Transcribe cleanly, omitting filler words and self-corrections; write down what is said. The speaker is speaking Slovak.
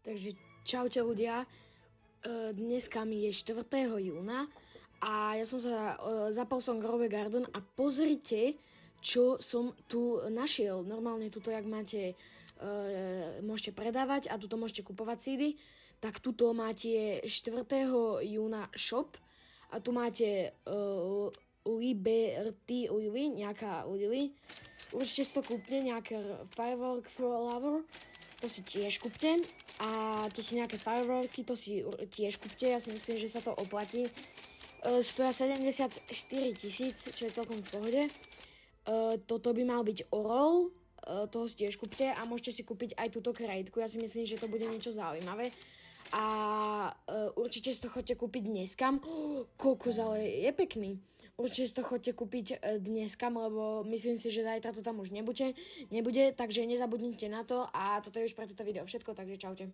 Takže čaute ľudia, dneska mi je 4. júna a ja som sa zapal som Grobe Garden a pozrite, čo som tu našiel. Normálne tuto, jak máte, môžete predávať a tuto môžete kupovať seedy, tak tuto máte 4. júna shop a tu máte Liberty Lily, nejaká Lily. Určite si to kúpne, nejaké Firework for Lover, to si tiež kúpte. A tu sú nejaké fireworky, to si tiež kúpte, ja si myslím, že sa to oplatí. Stoja 74 000, čo je celkom v pohode. Toto by mal byť Orol, toho si tiež kúpte a môžete si kúpiť aj túto krajtku, ja si myslím, že to bude niečo zaujímavé. A určite si to chodte kúpiť dneska. Kokos, ale je pekný. Určite si to chodte kúpiť dneska, lebo myslím si, že zajtra to tam už nebude, takže nezabudnite na to a toto je už pre toto video všetko, takže čaute.